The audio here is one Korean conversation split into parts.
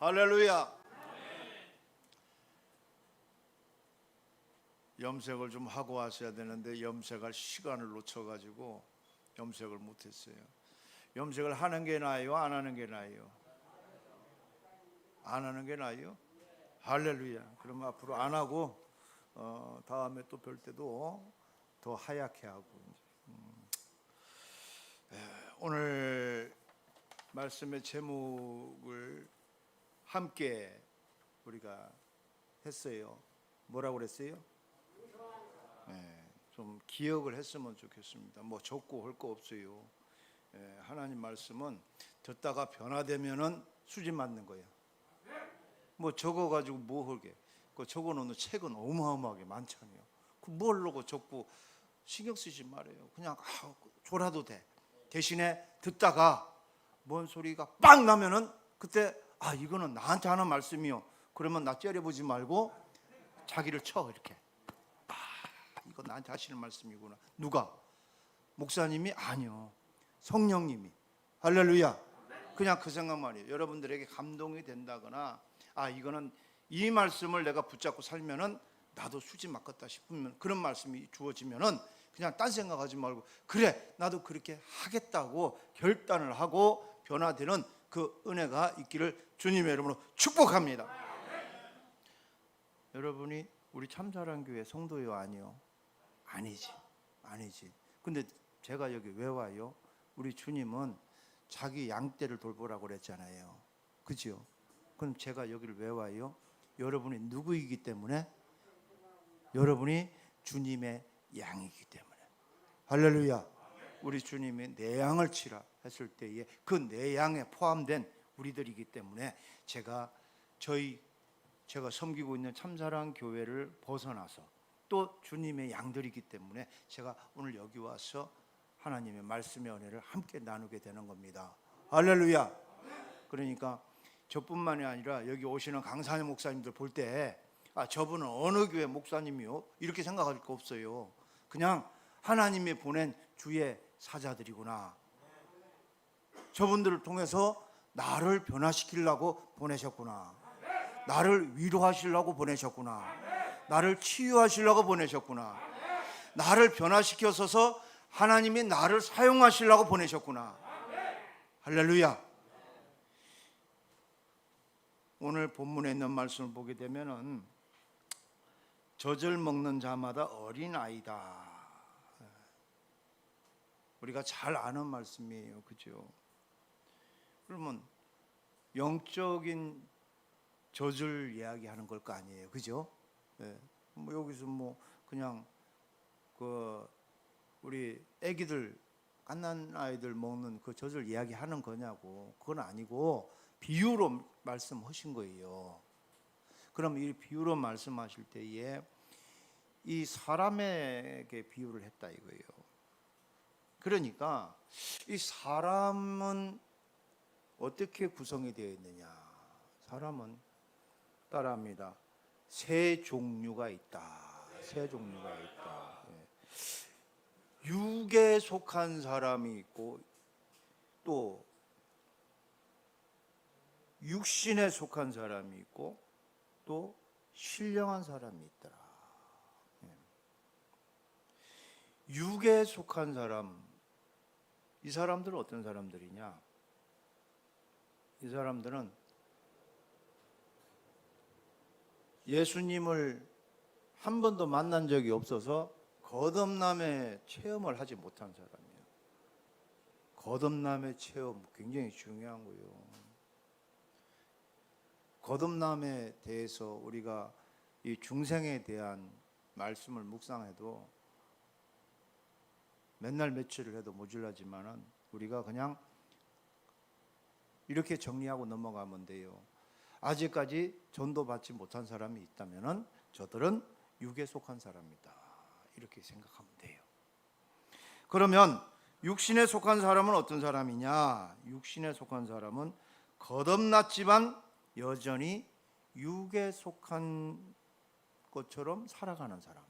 할렐루야. 염색을 좀 하고 왔어야 되는데 염색할 시간을 놓쳐가지고 염색을 못했어요. 염색을 하는 게 나아요, 안 하는 게 나아요? 안 하는 게 나아요? 할렐루야. 그럼 앞으로 안 하고 다음에 또 뵐 때도 더 하얗게 하고. 오늘 말씀의 제목을 함께 우리가 했어요. 뭐라고 그랬어요? 좀 기억을 했으면 좋겠습니다. 뭐 적고 할 거 없어요. 하나님 말씀은 듣다가 변화되면은 수지 맞는 거예요. 뭐 적어가지고 뭐 하게? 그 적어놓는 책은 어마어마하게 많잖아요. 그 뭘로 적고 신경 쓰지 말아요. 그냥 졸아도 돼. 대신에 듣다가 뭔 소리가 빵 나면은 그때 이거는 나한테 하는 말씀이요. 그러면 나 째려보지 말고 자기를 쳐 이렇게. 이거 나한테 하시는 말씀이구나. 누가? 목사님이? 아니요. 성령님이. 할렐루야. 그냥 그 생각만 해요. 여러분들에게 감동이 된다거나 이거는 이 말씀을 내가 붙잡고 살면은 나도 수지 맞겠다 싶으면 그런 말씀이 주어지면은 그냥 딴 생각하지 말고 그래 나도 그렇게 하겠다고 결단을 하고 변화되는 그 은혜가 있기를 주님의 이름으로 축복합니다. 여러분이 우리 참사랑교회 성도요 아니요? 아니지. 근데 제가 여기 왜 와요? 우리 주님은 자기 양떼를 돌보라고 그랬잖아요. 그죠? 그럼 제가 여기를 왜 와요? 여러분이 누구이기 때문에? 여러분이 주님의 양이기 때문에. 할렐루야. 우리 주님이 내 양을 치라 했을 때에 그 내 양에 포함된 우리들이기 때문에 제가 섬기고 있는 참사랑 교회를 벗어나서 또 주님의 양들이기 때문에 제가 오늘 여기 와서 하나님의 말씀의 은혜를 함께 나누게 되는 겁니다. 할렐루야. 그러니까 저뿐만이 아니라 여기 오시는 강산의 목사님들 볼 때 저분은 어느 교회 목사님이요? 이렇게 생각할 거 없어요. 그냥 하나님이 보낸 주의 사자들이구나. 저분들을 통해서 나를 변화시키려고 보내셨구나. 나를 위로하시려고 보내셨구나. 나를 치유하시려고 보내셨구나. 나를 변화시켜서 하나님이 나를 사용하시려고 보내셨구나. 할렐루야. 오늘 본문에 있는 말씀을 보게 되면은 젖을 먹는 자마다 어린아이다. 우리가 잘 아는 말씀이에요. 그죠? 그러면 영적인 젖을 이야기하는 걸 거 아니에요. 그죠? 뭐 여기서 뭐 그냥 우리 애기들 갓난 아이들 먹는 그 젖을 이야기하는 거냐고. 그건 아니고 비유로 말씀하신 거예요. 그럼 이 비유로 말씀하실 때에 이 사람에게 비유를 했다 이거예요. 그러니까 이 사람은 어떻게 구성이 되어 있느냐? 사람은 따라합니다. 세 종류가 있다. 세 종류가 있다. 육에 속한 사람이 있고 또 육신에 속한 사람이 있고 또 신령한 사람이 있더라. 육에 속한 사람, 이 사람들은 어떤 사람들이냐? 이 사람들은 예수님을 한 번도 만난 적이 없어서 거듭남의 체험을 하지 못한 사람이에요. 거듭남의 체험 굉장히 중요한 거예요. 거듭남에 대해서 우리가 이 중생에 대한 말씀을 묵상해도 맨날 며칠을 해도 모자라지만은 우리가 그냥 이렇게 정리하고 넘어가면 돼요. 아직까지 전도받지 못한 사람이 있다면은 저들은 육에 속한 사람이다. 이렇게 생각하면 돼요. 그러면 육신에 속한 사람은 어떤 사람이냐? 육신에 속한 사람은 거듭났지만 여전히 육에 속한 것처럼 살아가는 사람.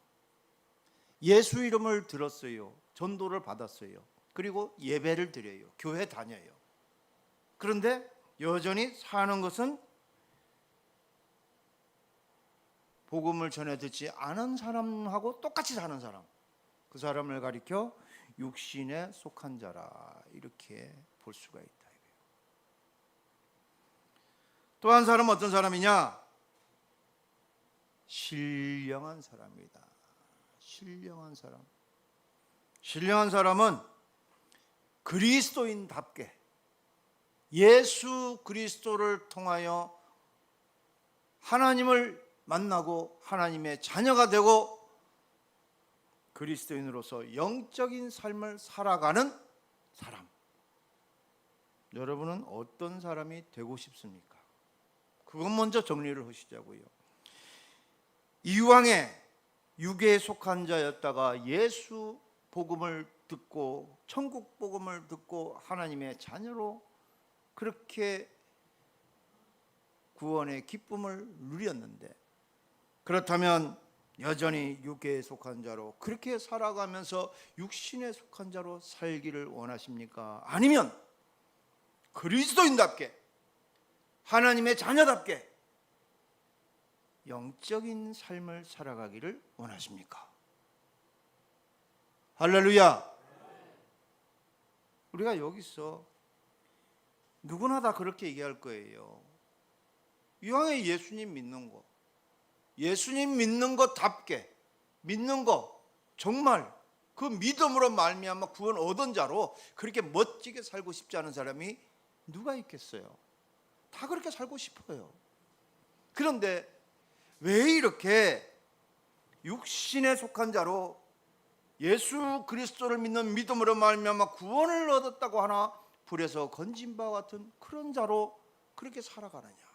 예수 이름을 들었어요. 전도를 받았어요. 그리고 예배를 드려요. 교회 다녀요. 그런데 여전히 사는 것은 복음을 전해 듣지 않은 사람하고 똑같이 사는 사람, 그 사람을 가리켜 육신에 속한 자라 이렇게 볼 수가 있다. 또 한 사람은 어떤 사람이냐? 신령한 사람이다. 신령한 사람. 신령한 사람은 그리스도인답게 예수 그리스도를 통하여 하나님을 만나고 하나님의 자녀가 되고 그리스도인으로서 영적인 삶을 살아가는 사람. 여러분은 어떤 사람이 되고 싶습니까? 그것 먼저 정리를 하시자고요. 이왕에 육에 속한 자였다가 예수 복음을 듣고 천국 복음을 듣고 하나님의 자녀로 그렇게 구원의 기쁨을 누렸는데, 그렇다면 여전히 육에 속한 자로 그렇게 살아가면서 육신에 속한 자로 살기를 원하십니까? 아니면 그리스도인답게 하나님의 자녀답게 영적인 삶을 살아가기를 원하십니까? 할렐루야. 우리가 여기서 누구나 다 그렇게 얘기할 거예요. 이왕에 예수님 믿는 거, 예수님 믿는 것답게 믿는 거, 정말 그 믿음으로 말미암아 구원 얻은 자로 그렇게 멋지게 살고 싶지 않은 사람이 누가 있겠어요? 다 그렇게 살고 싶어요. 그런데 왜 이렇게 육신에 속한 자로 예수 그리스도를 믿는 믿음으로 말미암아 구원을 얻었다고 하나 불에서 건진 바와 같은 그런 자로 그렇게 살아가느냐?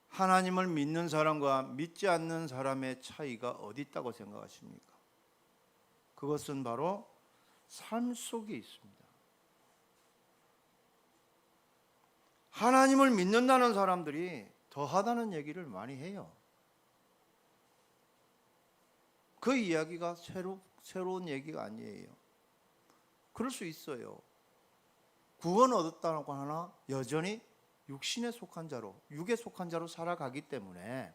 하나님을 믿는 사람과 믿지 않는 사람의 차이가 어디 있다고 생각하십니까? 그것은 바로 삶 속에 있습니다. 하나님을 믿는다는 사람들이 더하다는 얘기를 많이 해요. 그 이야기가 새로운 얘기가 아니에요. 그럴 수 있어요. 구원 얻었다고 하나 여전히 육신에 속한 자로, 육에 속한 자로 살아가기 때문에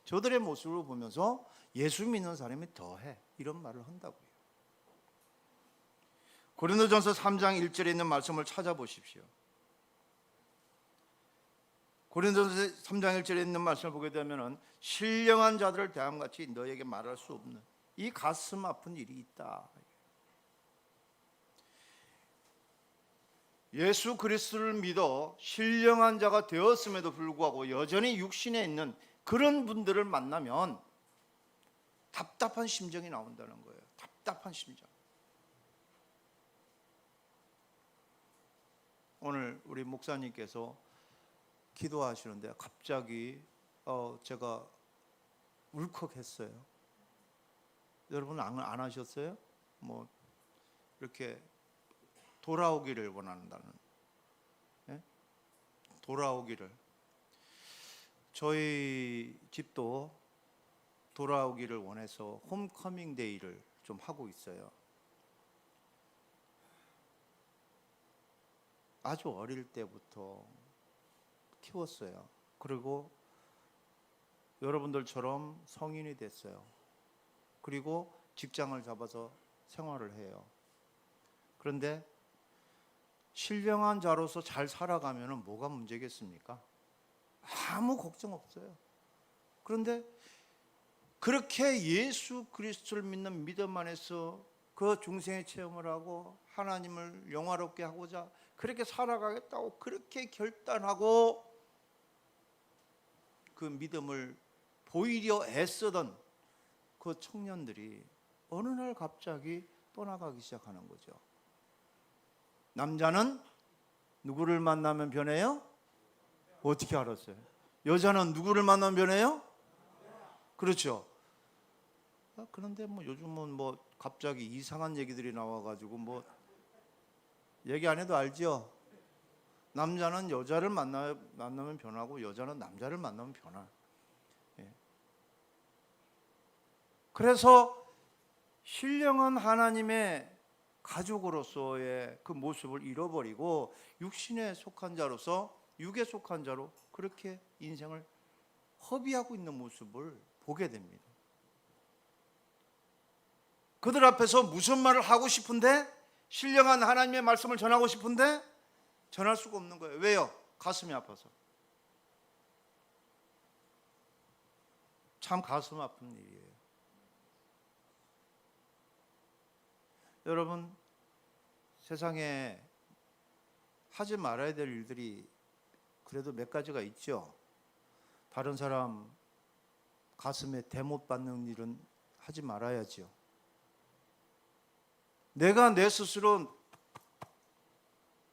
저들의 모습을 보면서 예수 믿는 사람이 더해 이런 말을 한다고요. 고린도전서 3장 1절에 있는 말씀을 찾아보십시오. 고린도전서 3장 1절에 있는 말씀을 보게 되면 신령한 자들을 대함같이 너에게 말할 수 없는 이 가슴 아픈 일이 있다. 예수 그리스도를 믿어 신령한 자가 되었음에도 불구하고 여전히 육신에 있는 그런 분들을 만나면 답답한 심정이 나온다는 거예요. 답답한 심정. 오늘 우리 목사님께서 기도하시는데 갑자기 제가 울컥했어요. 여러분 안 하셨어요? 뭐 이렇게 돌아오기를 원한다는, 예? 돌아오기를. 저희 집도 돌아오기를 원해서 홈커밍 데이를 좀 하고 있어요. 아주 어릴 때부터 키웠어요. 그리고 여러분들처럼 성인이 됐어요. 그리고 직장을 잡아서 생활을 해요. 그런데 신령한 자로서 잘 살아가면 뭐가 문제겠습니까? 아무 걱정 없어요. 그런데 그렇게 예수 그리스도를 믿는 믿음 안에서 그 중생의 체험을 하고 하나님을 영화롭게 하고자 그렇게 살아가겠다고 그렇게 결단하고 그 믿음을 보이려 애쓰던 그 청년들이 어느 날 갑자기 떠나가기 시작하는 거죠. 남자는 누구를 만나면 변해요? 어떻게 알았어요? 여자는 누구를 만나면 변해요? 그렇죠. 그런데 뭐 요즘은 뭐 갑자기 이상한 얘기들이 나와가지고 뭐 얘기 안 해도 알죠? 남자는 여자를 만나면 변하고 여자는 남자를 만나면 변화. 예. 그래서 신령한 하나님의 가족으로서의 그 모습을 잃어버리고 육신에 속한 자로서 육에 속한 자로 그렇게 인생을 허비하고 있는 모습을 보게 됩니다. 그들 앞에서 무슨 말을 하고 싶은데, 신령한 하나님의 말씀을 전하고 싶은데 전할 수가 없는 거예요. 왜요? 가슴이 아파서. 참 가슴 아픈 일이에요. 여러분, 세상에 하지 말아야 될 일들이 그래도 몇 가지가 있죠. 다른 사람 가슴에 대못 받는 일은 하지 말아야죠. 내가 내 스스로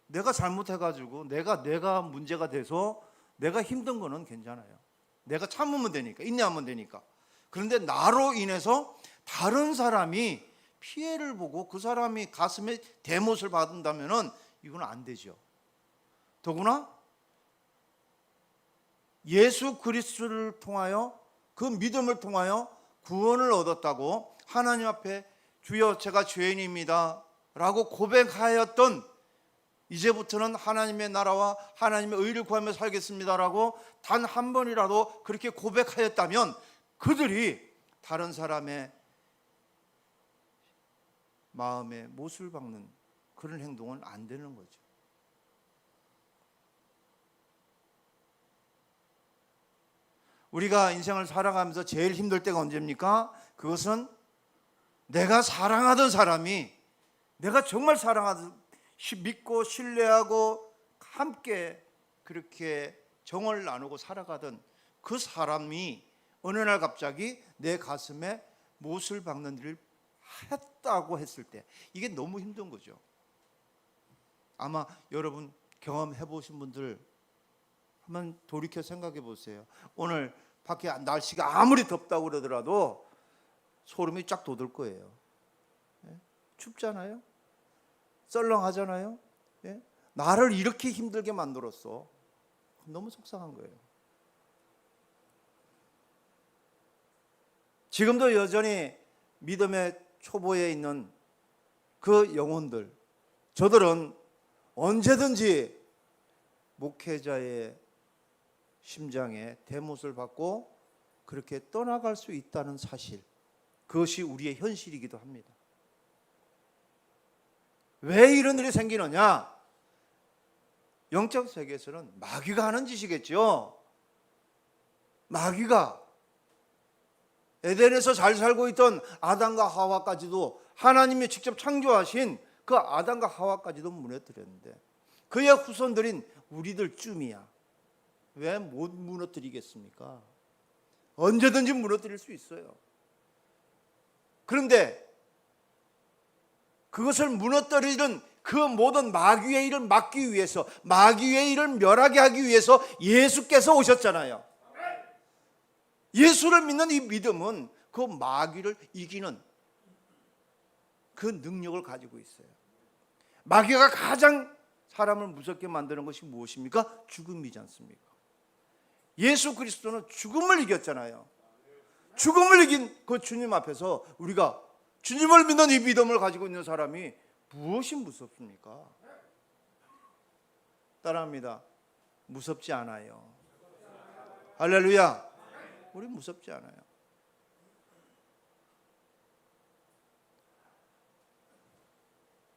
내가 잘못해가지고 내가 문제가 돼서 내가 힘든 거는 괜찮아요. 내가 참으면 되니까, 인내하면 되니까. 그런데 나로 인해서 다른 사람이 피해를 보고 그 사람이 가슴에 대못을 받는다면은 이건 안 되죠. 더구나 예수 그리스도를 통하여, 그 믿음을 통하여 구원을 얻었다고 하나님 앞에 주여 제가 죄인입니다 라고 고백하였던, 이제부터는 하나님의 나라와 하나님의 의를 구하며 살겠습니다 라고 단 한 번이라도 그렇게 고백하였다면 그들이 다른 사람의 마음에 못을 박는 그런 행동은 안 되는 거죠. 우리가 인생을 살아가면서 제일 힘들 때가 언제입니까? 그것은 내가 사랑하던 사람이, 내가 정말 사랑하던, 믿고 신뢰하고 함께 그렇게 정을 나누고 살아가던 그 사람이 어느 날 갑자기 내 가슴에 못을 박는 일을 했다고 했을 때, 이게 너무 힘든 거죠. 아마 여러분 경험해 보신 분들 한번 돌이켜 생각해 보세요. 오늘 밖에 날씨가 아무리 덥다고 그러더라도 소름이 쫙 돋을 거예요. 춥잖아요. 썰렁하잖아요. 나를 이렇게 힘들게 만들었어. 너무 속상한 거예요. 지금도 여전히 믿음의 초보에 있는 그 영혼들, 저들은 언제든지 목회자의 심장에 대못을 받고 그렇게 떠나갈 수 있다는 사실, 그것이 우리의 현실이기도 합니다. 왜 이런 일이 생기느냐? 영적 세계에서는 마귀가 하는 짓이겠죠. 마귀가 에덴에서 잘 살고 있던 아담과 하와까지도, 하나님이 직접 창조하신 그 아담과 하와까지도 무너뜨렸는데, 그의 후손들인 우리들쯤이야 왜 못 무너뜨리겠습니까? 언제든지 무너뜨릴 수 있어요. 그런데 그것을 무너뜨리는 그 모든 마귀의 일을 막기 위해서, 마귀의 일을 멸하게 하기 위해서 예수께서 오셨잖아요. 예수를 믿는 이 믿음은 그 마귀를 이기는 그 능력을 가지고 있어요. 마귀가 가장 사람을 무섭게 만드는 것이 무엇입니까? 죽음이지 않습니까? 예수 그리스도는 죽음을 이겼잖아요. 죽음을 이긴 그 주님 앞에서 우리가 주님을 믿는 이 믿음을 가지고 있는 사람이 무엇이 무섭습니까? 따라합니다. 무섭지 않아요. 할렐루야. 우리 무섭지 않아요.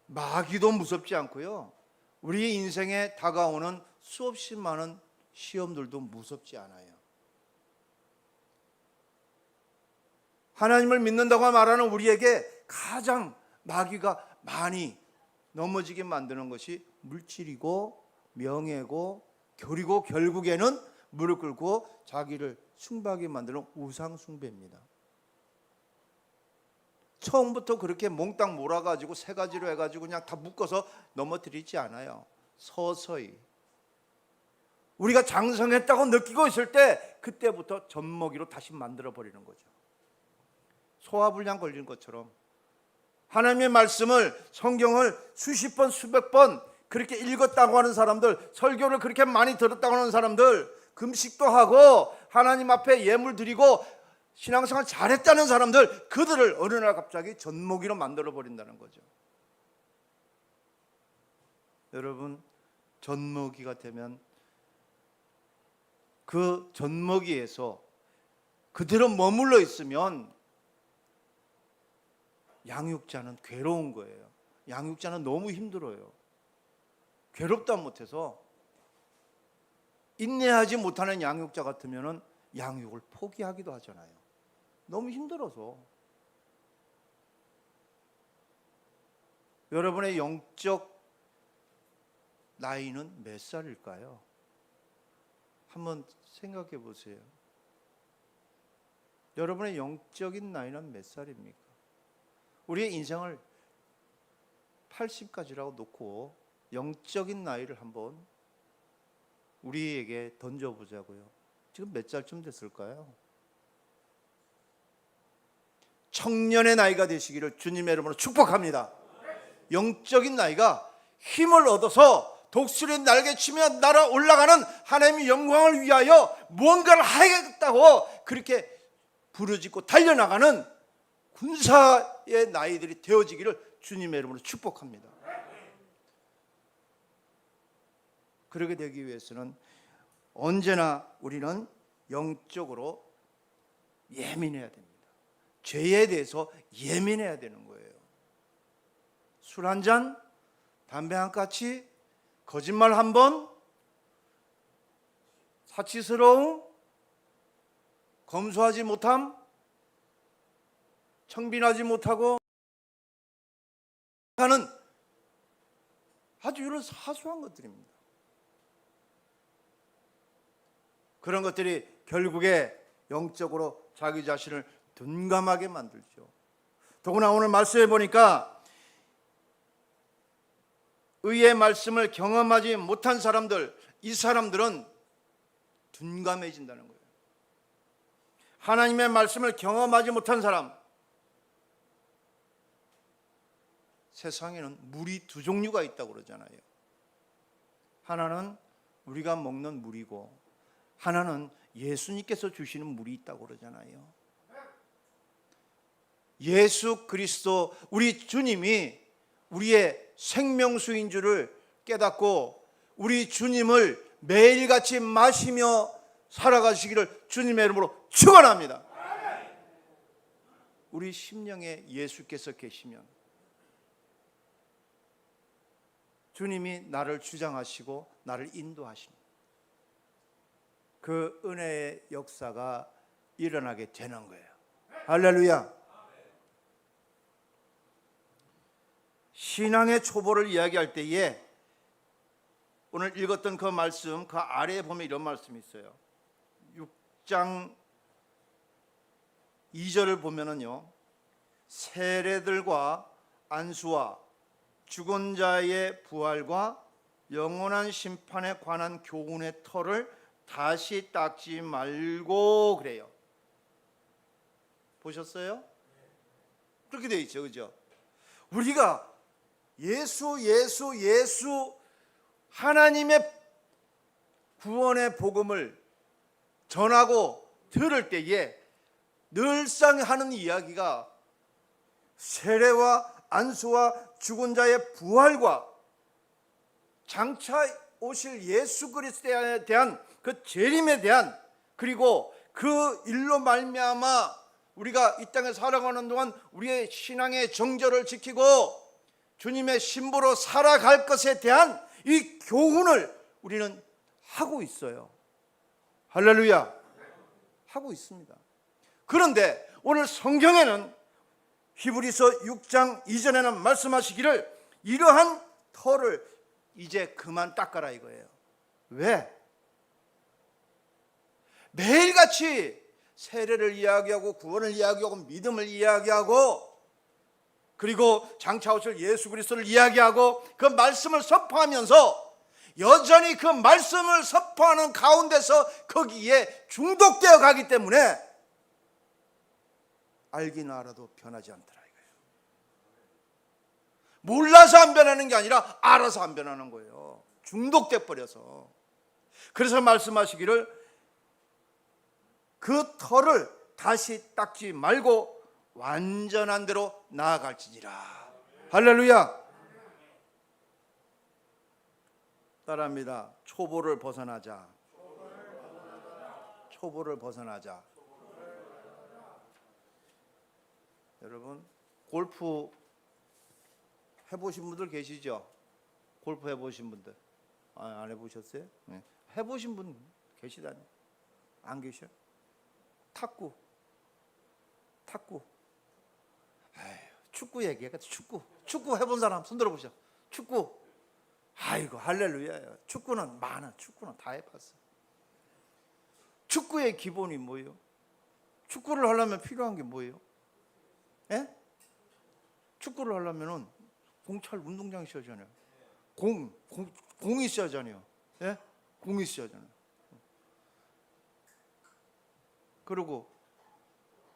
마귀도 무섭지 않고요, 우리 인생에 다가오는 수없이 많은 시험들도 무섭지 않아요. 하나님을 믿는다고 말하는 우리에게 가장 마귀가 많이 넘어지게 만드는 것이 물질이고 명예고, 그리고 결국에는 무릎 꿇고 자기를 숭배하게 만드는 우상 숭배입니다. 처음부터 그렇게 몽땅 몰아가지고 세 가지로 해가지고 그냥 다 묶어서 넘어뜨리지 않아요. 서서히 우리가 장성했다고 느끼고 있을 때 그때부터 젖먹이로 다시 만들어버리는 거죠. 소화불량 걸린 것처럼 하나님의 말씀을, 성경을 수십 번 수백 번 그렇게 읽었다고 하는 사람들, 설교를 그렇게 많이 들었다고 하는 사람들, 금식도 하고 하나님 앞에 예물 드리고 신앙생활 잘했다는 사람들, 그들을 어느 날 갑자기 젖먹이로 만들어버린다는 거죠. 여러분, 젖먹이가 되면 그 젖먹이에서 그대로 머물러 있으면 양육자는 괴로운 거예요. 양육자는 너무 힘들어요. 괴롭다 못해서 인내하지 못하는 양육자 같으면 양육을 포기하기도 하잖아요. 너무 힘들어서. 여러분의 영적 나이는 몇 살일까요? 한번 생각해 보세요. 여러분의 영적인 나이는 몇 살입니까? 우리의 인생을 80까지라고 놓고 영적인 나이를 한번 우리에게 던져보자고요. 지금 몇 살쯤 됐을까요? 청년의 나이가 되시기를 주님의 이름으로 축복합니다. 영적인 나이가 힘을 얻어서 독수리 날개치며 날아 올라가는 하나님의 영광을 위하여 무언가를 하겠다고 그렇게 부르짖고 달려나가는 군사의 나이들이 되어지기를 주님의 이름으로 축복합니다. 그렇게 되기 위해서는 언제나 우리는 영적으로 예민해야 됩니다. 죄에 대해서 예민해야 되는 거예요. 술 한 잔, 담배 한 까치, 거짓말 한 번, 사치스러움, 검소하지 못함, 청빈하지 못하고 하는 아주 이런 사소한 것들입니다. 그런 것들이 결국에 영적으로 자기 자신을 둔감하게 만들죠. 더구나 오늘 말씀해 보니까 의의 말씀을 경험하지 못한 사람들, 이 사람들은 둔감해진다는 거예요. 하나님의 말씀을 경험하지 못한 사람, 세상에는 물이 두 종류가 있다고 그러잖아요. 하나는 우리가 먹는 물이고 하나는 예수님께서 주시는 물이 있다고 그러잖아요. 예수 그리스도 우리 주님이 우리의 생명수인 줄을 깨닫고 우리 주님을 매일같이 마시며 살아가시기를 주님의 이름으로 축원합니다. 우리 심령에 예수께서 계시면 주님이 나를 주장하시고 나를 인도하십니다. 그 은혜의 역사가 일어나게 되는 거예요. 할렐루야. 신앙의 초보를 이야기할 때에 오늘 읽었던 그 말씀, 그 아래에 보면 이런 말씀이 있어요. 6장 2절을 보면은요, 세례들과 안수와 죽은 자의 부활과 영원한 심판에 관한 교훈의 터를 다시 닦지 말고 그래요. 보셨어요? 그렇게 되어 있죠, 그죠? 우리가 예수 하나님의 구원의 복음을 전하고 들을 때에 늘상 하는 이야기가 세례와 안수와 죽은 자의 부활과 장차 오실 예수 그리스도에 대한 그 재림에 대한, 그리고 그 일로 말미암아 우리가 이 땅에 살아가는 동안 우리의 신앙의 정절을 지키고 주님의 신부로 살아갈 것에 대한 이 교훈을 우리는 하고 있어요. 할렐루야. 하고 있습니다. 그런데 오늘 성경에는 히브리서 6장 이전에는 말씀하시기를 이러한 터를 이제 그만 닦아라 이거예요. 왜? 매일같이 세례를 이야기하고 구원을 이야기하고 믿음을 이야기하고 그리고 장차 오실 예수 그리스도를 이야기하고 그 말씀을 선포하면서 여전히 그 말씀을 선포하는 가운데서 거기에 중독되어 가기 때문에 알기는 알아도 변하지 않더라 이거예요. 몰라서 안 변하는 게 아니라 알아서 안 변하는 거예요. 중독돼 버려서. 그래서 말씀하시기를 그 털을 다시 닦지 말고 완전한 대로 나아갈지니라. 할렐루야. 따라합니다. 초보를 벗어나자. 초보를 벗어나자. 여러분 골프 해보신 분들 계시죠? 골프 해보신 분들. 안 해보셨어요? 네. 해보신 분 계시다니. 안 계셔? 탁구. 아유, 축구 얘기해. 축구 해본 사람 손 들어보셔. 축구. 아이고 할렐루야요. 축구는 많아. 축구는 다 해봤어. 축구의 기본이 뭐예요? 축구를 하려면 필요한 게 뭐예요? 예? 축구를 하려면은 공찰 운동장이 있어야 하잖아요. 공이 있어야 하잖아요. 예? 공이 있어야 하잖아요. 그리고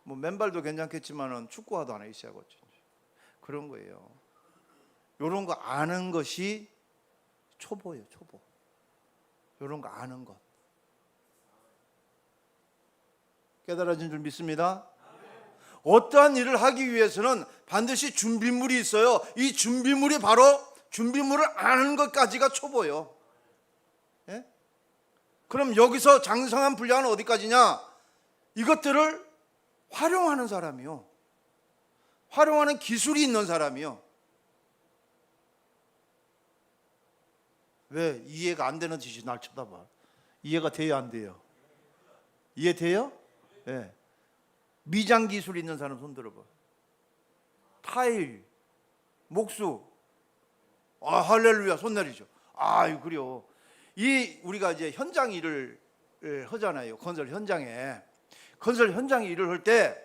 뭐 맨발도 괜찮겠지만은 축구화도 하나 있어야겠죠. 그런 거예요. 이런 거 아는 것이 초보예요, 초보. 이런 거 아는 것. 깨달아진 줄 믿습니다. 어떠한 일을 하기 위해서는 반드시 준비물이 있어요. 이 준비물이 바로 준비물을 아는 것까지가 초보예요. 예? 그럼 여기서 장성한 분량은 어디까지냐? 이것들을 활용하는 사람이요. 활용하는 기술이 있는 사람이요. 왜 이해가 안 되는 짓이 날 쳐다봐. 이해가 돼요, 안 돼요? 이해돼요? 예. 미장 기술 있는 사람 손 들어봐. 타일, 목수. 할렐루야 손 내리죠. 그래요. 우리가 이제 현장 일을 하잖아요. 건설 현장에 일을 할 때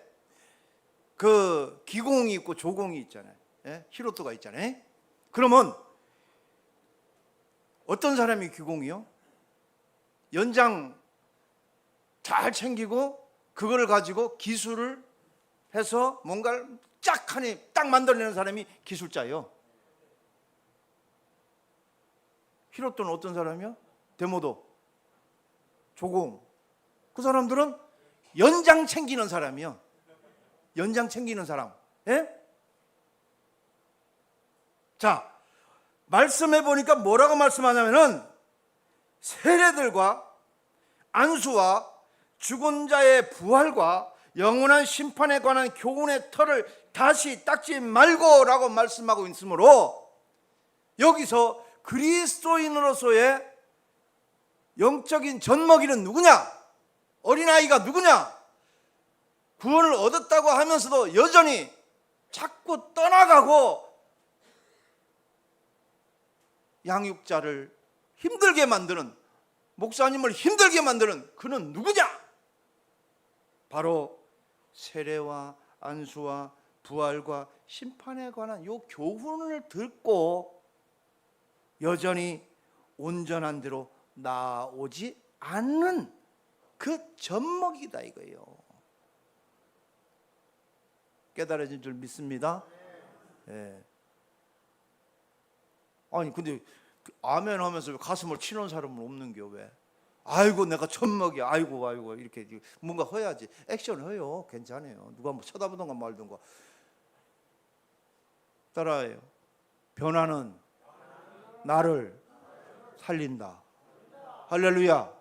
그 기공이 있고 조공이 있잖아요. 예? 히로토가 있잖아요. 그러면 어떤 사람이 기공이요? 연장 잘 챙기고 그거를 가지고 기술을 해서 뭔가를 딱 만들어내는 사람이 기술자예요. 히로토는 어떤 사람이요? 데모도, 조공. 그 사람들은 연장 챙기는 사람이요. 연장 챙기는 사람. 예? 자, 말씀해 보니까 뭐라고 말씀하냐면은 세례들과 안수와 죽은 자의 부활과 영원한 심판에 관한 교훈의 털을 다시 닦지 말고라고 말씀하고 있으므로 여기서 그리스도인으로서의 영적인 젖먹이는 누구냐? 어린아이가 누구냐? 구원을 얻었다고 하면서도 여전히 자꾸 떠나가고 양육자를 힘들게 만드는, 목사님을 힘들게 만드는 그는 누구냐? 바로 세례와 안수와 부활과 심판에 관한 요 교훈을 듣고 여전히 온전한 대로 나오지 않는 그 젖먹이다 이거예요. 깨달아진 줄 믿습니다. 예. 아니 근데 아멘 하면서 가슴을 치는 사람은 없는겨. 왜? 아이고 내가 젖먹이야. 아이고 이렇게 뭔가 해야지. 액션 해요. 괜찮아요. 누가 뭐 쳐다보던가 말던가. 따라해요. 변화는 나를 살린다. 할렐루야.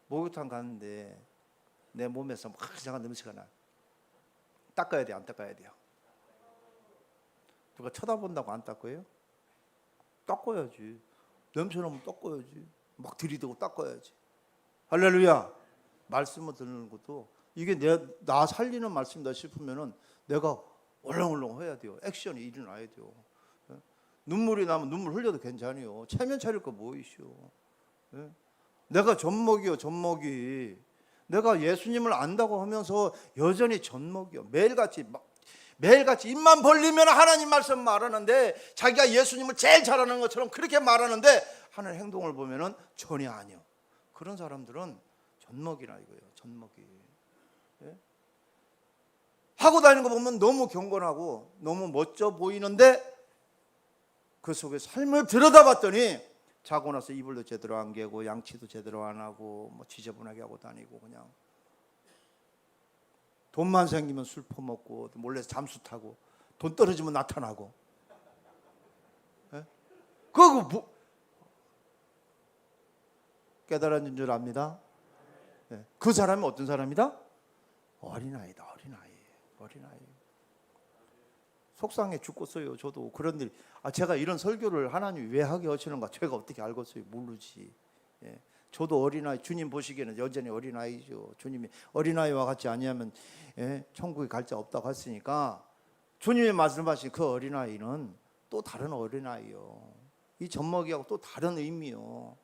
목욕탕 갔는데 내 몸에서 막 이상한 냄새가 나. 닦아야 돼, 안 닦아야 돼요? 누가 쳐다본다고 안 닦아요? 닦아야지. 냄새 나면 닦아야지. 막 들이대고 닦아야지. 할렐루야. 말씀을 듣는 것도 이게 나 살리는 말씀이다 싶으면은 내가 얼렁얼렁 해야 돼요. 액션이 일어나야 돼요. 눈물이 나면 눈물 흘려도 괜찮아요. 체면 차릴 거 뭐 있어요? 내가 젖먹이요, 젖먹이. 내가 예수님을 안다고 하면서 여전히 젖먹이요. 매일같이 입만 벌리면 하나님 말씀 말하는데 자기가 예수님을 제일 잘하는 것처럼 그렇게 말하는데 하는 행동을 보면은 전혀 아니요. 그런 사람들은 젖먹이라 이거예요. 젖먹이. 예? 하고 다니는 거 보면 너무 경건하고 너무 멋져 보이는데 그 속에 삶을 들여다봤더니 자고 나서 이불도 제대로 안 개고 양치도 제대로 안 하고 뭐 지저분하게 하고 다니고 그냥 돈만 생기면 술 퍼먹고 몰래 잠수 타고 돈 떨어지면 나타나고. 예? 그거 뭐 깨달아진 줄 압니다. 그 사람이 어떤 사람이다? 어린아이다. 어린아이. 속상해 죽겠어요. 저도 그런 일. 제가 이런 설교를 하나님이 왜 하게 하시는가 제가 어떻게 알겠어요? 모르지. 저도 어린아이, 주님 보시기에는 여전히 어린아이죠. 주님이 어린아이와 같이 아니하면 천국에 갈 자 없다고 했으니까 주님이 말씀하신 그 어린아이는 또 다른 어린아이요. 이 젖먹이하고 또 다른 의미요.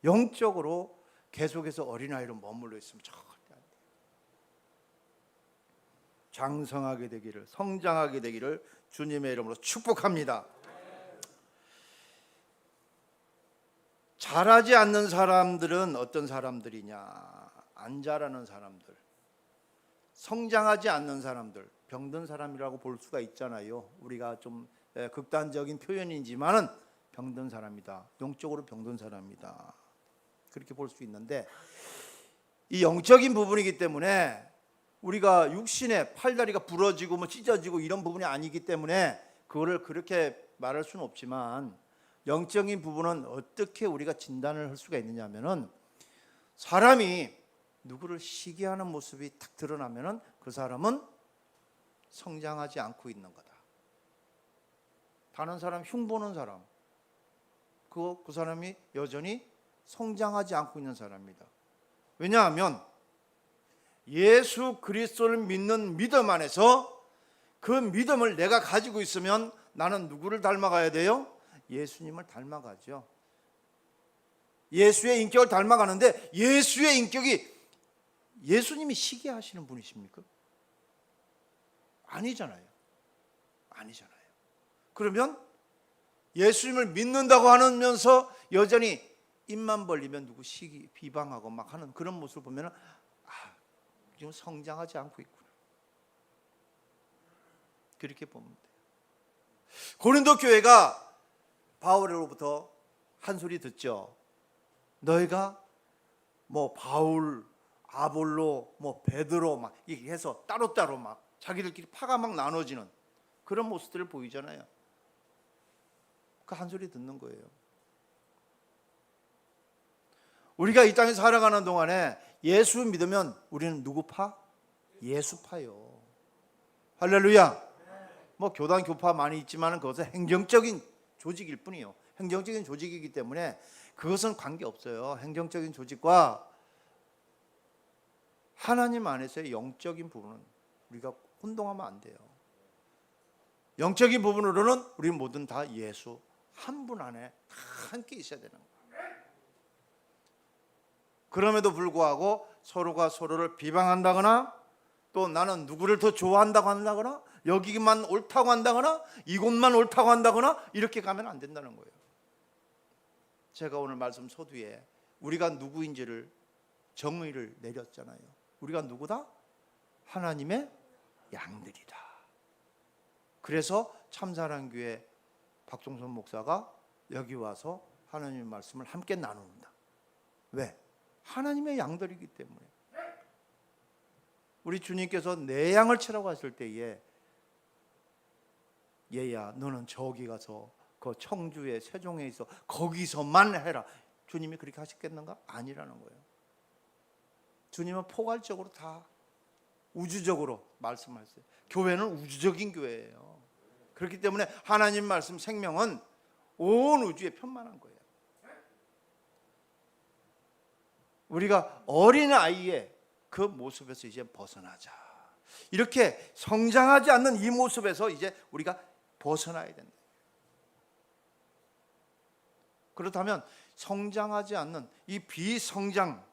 영적으로 계속해서 어린아이로 머물러 있으면 절대 안 돼요. 장성하게 되기를, 성장하게 되기를 주님의 이름으로 축복합니다. 자라지 않는 사람들은 어떤 사람들이냐? 안 자라는 사람들, 성장하지 않는 사람들, 병든 사람이라고 볼 수가 있잖아요. 우리가 좀 극단적인 표현이지만은 병든 사람이다. 영적으로 병든 사람이다. 그렇게 볼 수 있는데 이 영적인 부분이기 때문에 우리가 육신의 팔다리가 부러지고 뭐 찢어지고 이런 부분이 아니기 때문에 그거를 그렇게 말할 수는 없지만 영적인 부분은 어떻게 우리가 진단을 할 수가 있느냐 하면은 사람이 누구를 시기하는 모습이 딱 드러나면은 그 사람은 성장하지 않고 있는 거다. 다른 사람 흉보는 사람, 그 사람이 여전히 성장하지 않고 있는 사람입니다. 왜냐하면 예수 그리스도를 믿는 믿음 안에서 그 믿음을 내가 가지고 있으면 나는 누구를 닮아가야 돼요? 예수님을 닮아가죠. 예수의 인격을 닮아가는데 예수의 인격이 예수님이 시기하시는 분이십니까? 아니잖아요. 그러면 예수님을 믿는다고 하면서 여전히 입만 벌리면 누구 시기 비방하고 막 하는 그런 모습을 보면 지금 성장하지 않고 있구나. 그렇게 보면 돼요. 고린도 교회가 바울로부터 한 소리 듣죠. 너희가 뭐 바울, 아볼로, 뭐 베드로 막 이렇게 해서 따로따로 막 자기들끼리 파가 막 나눠지는 그런 모습들을 보이잖아요. 그 한 소리 듣는 거예요. 우리가 이 땅에 살아가는 동안에 예수 믿으면 우리는 누구 파? 예수파요. 할렐루야. 뭐 교단 교파 많이 있지만 그것은 행정적인 조직일 뿐이요. 행정적인 조직이기 때문에 그것은 관계없어요. 행정적인 조직과 하나님 안에서의 영적인 부분은 우리가 혼동하면 안 돼요. 영적인 부분으로는 우리 모든 다 예수 한 분 안에 다 함께 있어야 되는 거예요. 그럼에도 불구하고 서로가 서로를 비방한다거나 또 나는 누구를 더 좋아한다고 한다거나 여기만 옳다고 한다거나 이곳만 옳다고 한다거나 이렇게 가면 안 된다는 거예요. 제가 오늘 말씀 서두에 우리가 누구인지를 정의를 내렸잖아요. 우리가 누구다? 하나님의 양들이다. 그래서 참사랑교회 박종선 목사가 여기 와서 하나님의 말씀을 함께 나눕니다. 왜? 하나님의 양들이기 때문에. 우리 주님께서 내 양을 치라고 하실 때에 얘야 너는 저기 가서 그 청주에 세종에 있어 거기서만 해라. 주님이 그렇게 하셨겠는가? 아니라는 거예요. 주님은 포괄적으로 다 우주적으로 말씀하셨어요. 교회는 우주적인 교회예요. 그렇기 때문에 하나님 말씀 생명은 온 우주에 편만한 거예요. 우리가 어린아이의 그 모습에서 이제 벗어나자. 이렇게 성장하지 않는 이 모습에서 이제 우리가 벗어나야 된다. 그렇다면 성장하지 않는 이 비성장,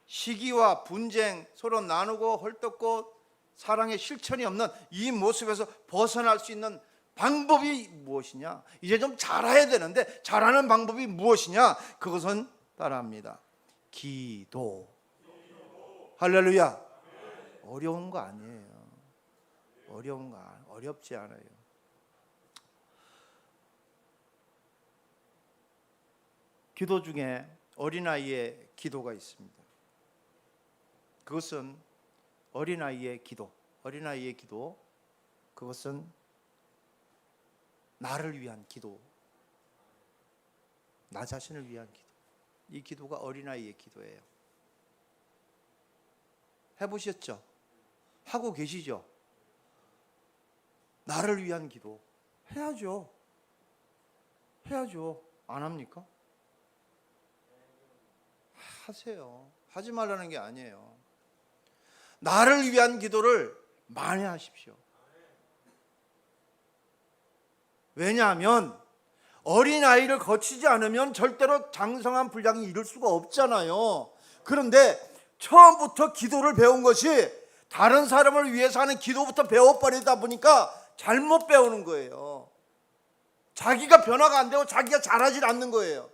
시기와 분쟁, 서로 나누고 헐떡고 사랑의 실천이 없는 이 모습에서 벗어날 수 있는 방법이 무엇이냐? 이제 좀 잘해야 되는데 잘하는 방법이 무엇이냐? 그것은 따라합니다. 기도. 할렐루야. 어려운 거 아니에요. 어렵지 않아요. 기도 중에 어린아이의 기도가 있습니다. 그것은 어린아이의 기도. 그것은 나를 위한 기도. 나 자신을 위한 기도. 이 기도가 어린아이의 기도예요. 해보셨죠? 하고 계시죠? 나를 위한 기도 해야죠. 해야죠. 안 합니까? 하세요. 하지 말라는 게 아니에요. 나를 위한 기도를 많이 하십시오. 왜냐하면 어린아이를 거치지 않으면 절대로 장성한 분량이 이룰 수가 없잖아요. 그런데 처음부터 기도를 배운 것이 다른 사람을 위해서 하는 기도부터 배워버리다 보니까 잘못 배우는 거예요. 자기가 변화가 안 되고 자기가 잘하지 않는 거예요.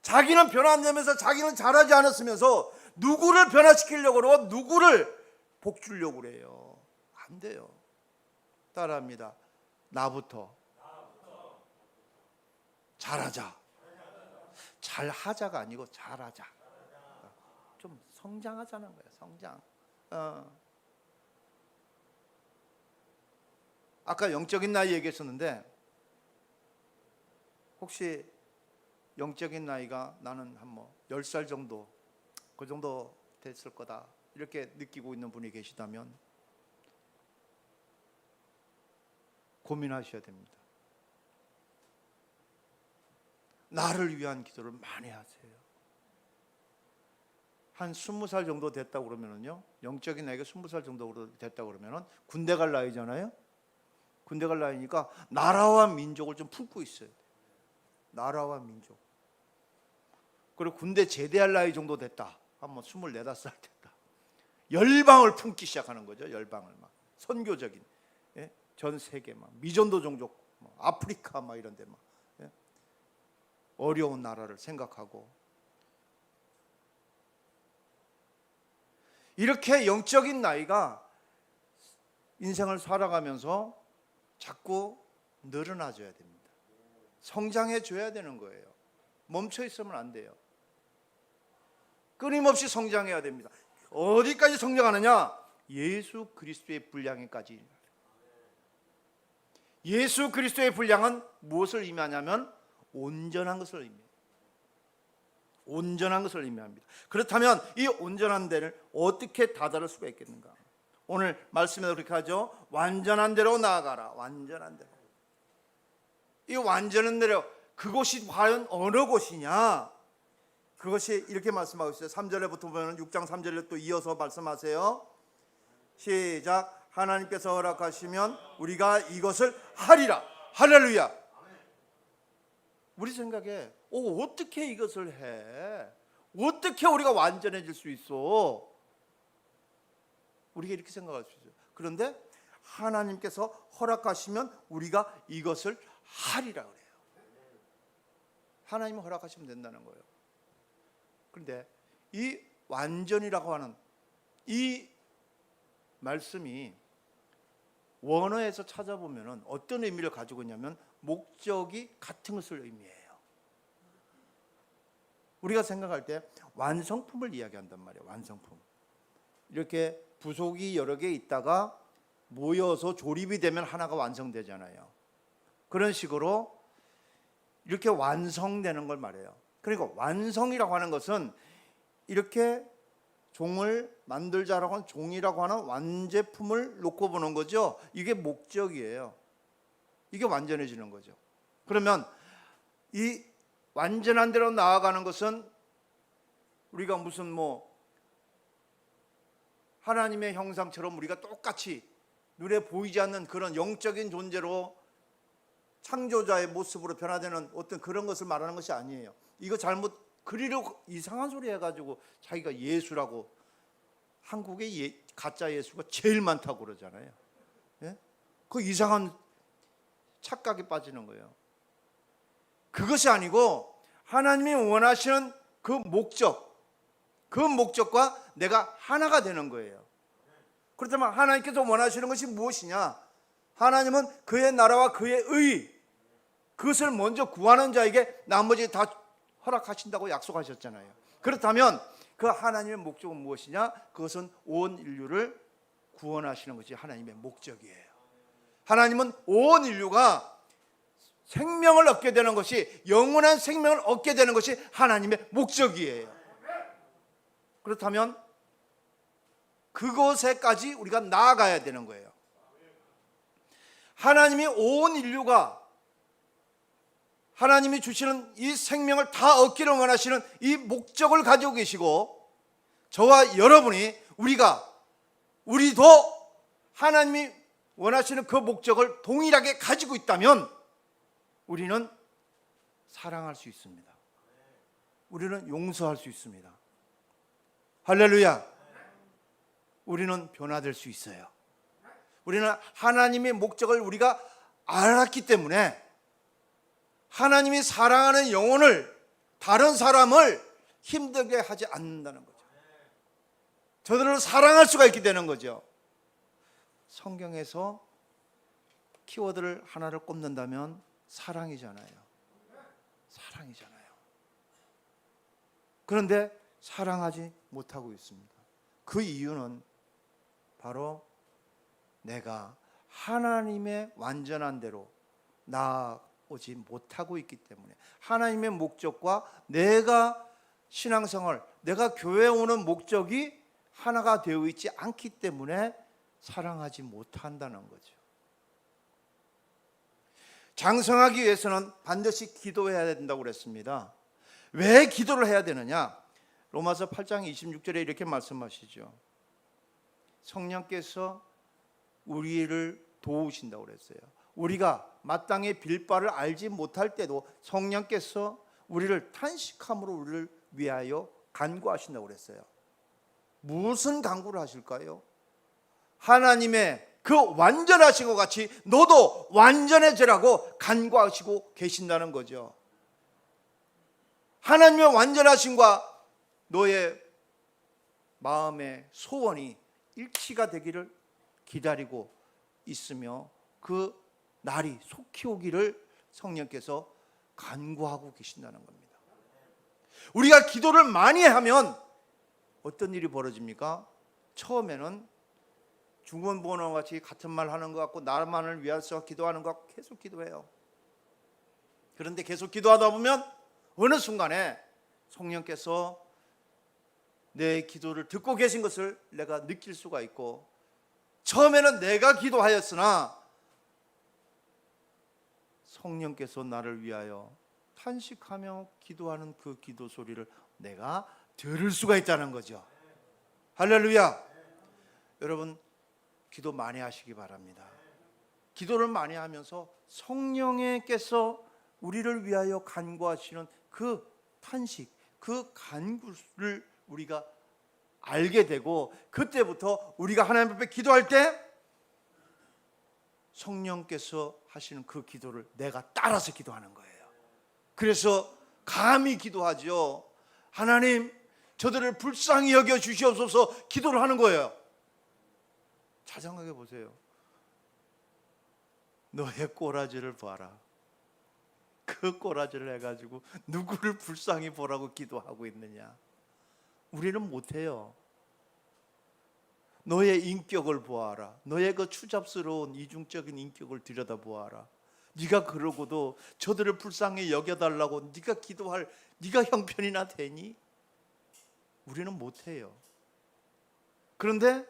자기는 변화 안 되면서 자기는 잘하지 않았으면서 누구를 변화시키려고 그러고 누구를 복 주려고 그래요. 안 돼요. 따라합니다. 나부터 잘하자. 잘하자가 아니고 잘하자. 좀 성장하자는 거예요. 성장. 아까 영적인 나이 얘기했었는데 혹시 영적인 나이가 나는 한 10살 정도 그 정도 됐을 거다 이렇게 느끼고 있는 분이 계시다면 고민하셔야 됩니다. 나를 위한 기도를 많이 하세요. 한 20살 정도 됐다고 그러면은요, 영적인 나이가 20살 정도 됐다고 그러면은 군대 갈 나이잖아요. 군대 갈 나이니까 나라와 민족을 좀 품고 있어야 돼요. 나라와 민족. 그리고 군대 제대할 나이 정도 됐다. 한 24, 5살 됐다. 열방을 품기 시작하는 거죠. 열방을 막 선교적인, 예? 전 세계 막 미전도 종족, 아프리카 막 이런 데 막, 예? 어려운 나라를 생각하고 이렇게 영적인 나이가 인생을 살아가면서 자꾸 늘어나줘야 됩니다. 성장해 줘야 되는 거예요. 멈춰 있으면 안 돼요. 끊임없이 성장해야 됩니다. 어디까지 성장하느냐? 예수 그리스도의 분량에까지. 예수 그리스도의 분량은 무엇을 의미하냐면 온전한 것을 의미해요. 온전한 것을 의미합니다. 그렇다면 이 온전한 데를 어떻게 다다를 수가 있겠는가? 오늘 말씀에도 그렇게 하죠. 완전한 데로 나아가라. 완전한 데로. 이 완전한 데로, 그곳이 과연 어느 곳이냐? 그것이 이렇게 말씀하고 있어요. 3절에부터 보면 6장 3절에 또 이어서 말씀하세요. 시작. 하나님께서 허락하시면 우리가 이것을 하리라. 할렐루야. 우리 생각에 어떻게 이것을 해? 어떻게 우리가 완전해질 수 있어? 우리가 이렇게 생각할 수 있어요. 그런데 하나님께서 허락하시면 우리가 이것을 하리라 그래요. 하나님이 허락하시면 된다는 거예요. 그런데 이 완전이라고 하는 이 말씀이 원어에서 찾아보면 어떤 의미를 가지고 있냐면 목적이 같은 것을 의미해요. 우리가 생각할 때 완성품을 이야기한단 말이에요. 완성품. 이렇게 부속이 여러 개 있다가 모여서 조립이 되면 하나가 완성되잖아요. 그런 식으로 이렇게 완성되는 걸 말해요. 그리고 완성이라고 하는 것은 이렇게 종을 만들자라고 하는 종이라고 하는 완제품을 놓고 보는 거죠. 이게 목적이에요. 이게 완전해지는 거죠. 그러면 이 완전한 대로 나아가는 것은 우리가 무슨 하나님의 형상처럼 우리가 똑같이 눈에 보이지 않는 그런 영적인 존재로 창조자의 모습으로 변화되는 어떤 그런 것을 말하는 것이 아니에요. 이거 잘못 그리려고 이상한 소리 해가지고 자기가 예수라고. 한국에 가짜 예수가 제일 많다고 그러잖아요. 예? 그 이상한 착각에 빠지는 거예요. 그것이 아니고 하나님이 원하시는 그 목적과 내가 하나가 되는 거예요. 그렇다면 하나님께서 원하시는 것이 무엇이냐? 하나님은 그의 나라와 그의 의, 그것을 먼저 구하는 자에게 나머지 다 허락하신다고 약속하셨잖아요. 그렇다면 그 하나님의 목적은 무엇이냐? 그것은 온 인류를 구원하시는 것이 하나님의 목적이에요. 하나님은 온 인류가 생명을 얻게 되는 것이, 영원한 생명을 얻게 되는 것이 하나님의 목적이에요. 그렇다면 그곳에까지 우리가 나아가야 되는 거예요. 하나님이 온 인류가 하나님이 주시는 이 생명을 다 얻기를 원하시는 이 목적을 가지고 계시고, 저와 여러분이 우리도 하나님이 원하시는 그 목적을 동일하게 가지고 있다면 우리는 사랑할 수 있습니다. 우리는 용서할 수 있습니다. 할렐루야. 우리는 변화될 수 있어요. 우리는 하나님의 목적을 우리가 알았기 때문에 하나님이 사랑하는 영혼을, 다른 사람을 힘들게 하지 않는다는 거죠. 저들을 사랑할 수가 있게 되는 거죠. 성경에서 키워드를 하나를 꼽는다면 사랑이잖아요. 사랑이잖아요. 그런데 사랑하지 못하고 있습니다. 그 이유는 바로 내가 하나님의 완전한 대로 나아오지 못하고 있기 때문에, 하나님의 목적과 내가 신앙생활, 내가 교회에 오는 목적이 하나가 되어 있지 않기 때문에 사랑하지 못한다는 거죠. 장성하기 위해서는 반드시 기도해야 된다고 그랬습니다. 왜 기도를 해야 되느냐? 로마서 8장 26절에 이렇게 말씀하시죠. 성령께서 우리를 도우신다고 그랬어요. 우리가 마땅히 빌 바를 알지 못할 때도 성령께서 우리를 탄식함으로 우리를 위하여 간구하신다고 그랬어요. 무슨 간구를 하실까요? 하나님의 그 완전하신 것 같이 너도 완전해지라고 간구하시고 계신다는 거죠. 하나님의 완전하심과 너의 마음의 소원이 일치가 되기를 기다리고 있으며 그 날이 속히 오기를 성령께서 간구하고 계신다는 겁니다. 우리가 기도를 많이 하면 어떤 일이 벌어집니까? 처음에는 중원번호 같이 같은 말 하는 것 같고 나만을 위해서 기도하는 것 같고 계속 기도해요. 그런데 계속 기도하다 보면 어느 순간에 성령께서 내 기도를 듣고 계신 것을 내가 느낄 수가 있고, 처음에는 내가 기도하였으나 성령께서 나를 위하여 탄식하며 기도하는 그 기도 소리를 내가 들을 수가 있다는 거죠. 할렐루야. 여러분 기도 많이 하시기 바랍니다. 기도를 많이 하면서 성령께서 우리를 위하여 간구하시는 그 탄식, 그 간구를 우리가 알게 되고, 그때부터 우리가 하나님 앞에 기도할 때 성령께서 하시는 그 기도를 내가 따라서 기도하는 거예요. 그래서 감히 기도하죠. 하나님, 저들을 불쌍히 여겨 주시옵소서 기도를 하는 거예요. 잘 생각해 보세요. 너의 꼬라지를 봐라. 그 꼬라지를 해가지고 누구를 불쌍히 보라고 기도하고 있느냐? 우리는 못해요. 너의 인격을 보아라. 너의 그 추잡스러운 이중적인 인격을 들여다보아라. 네가 그러고도 저들을 불쌍히 여겨달라고 네가 기도할 네가 형편이나 되니? 우리는 못해요. 그런데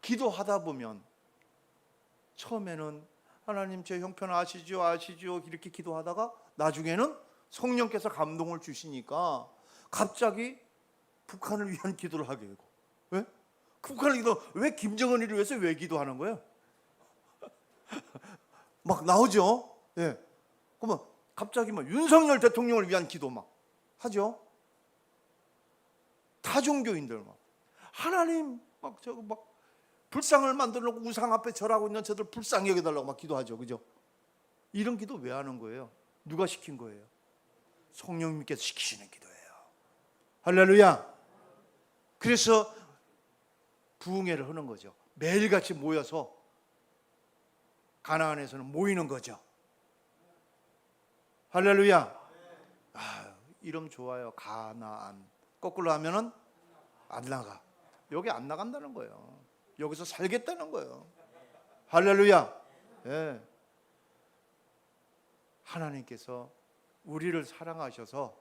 기도하다 보면 처음에는 하나님 제 형편 아시죠 이렇게 기도하다가 나중에는 성령께서 감동을 주시니까 갑자기 북한을 위한 기도를 하게 되고. 왜? 북한을 기도, 왜 김정은이를 위해서 왜 기도하는 거예요? 막 나오죠. 예. 그러면 갑자기 막 윤석열 대통령을 위한 기도 막 하죠. 다 종교인들 막 하나님 막 저거 막 불상을 만들어 놓고 우상 앞에 절하고 있는 저들 불쌍히 여겨달라고 막 기도하죠. 그죠? 이런 기도 왜 하는 거예요? 누가 시킨 거예요? 성령님께서 시키시는 기도예요. 할렐루야. 그래서 부흥회를 하는 거죠. 매일같이 모여서 가나안에서는 모이는 거죠. 할렐루야. 아, 이름 좋아요. 가나안. 거꾸로 하면은 안 나가. 여기 안 나간다는 거예요. 여기서 살겠다는 거예요. 할렐루야. 예. 하나님께서 우리를 사랑하셔서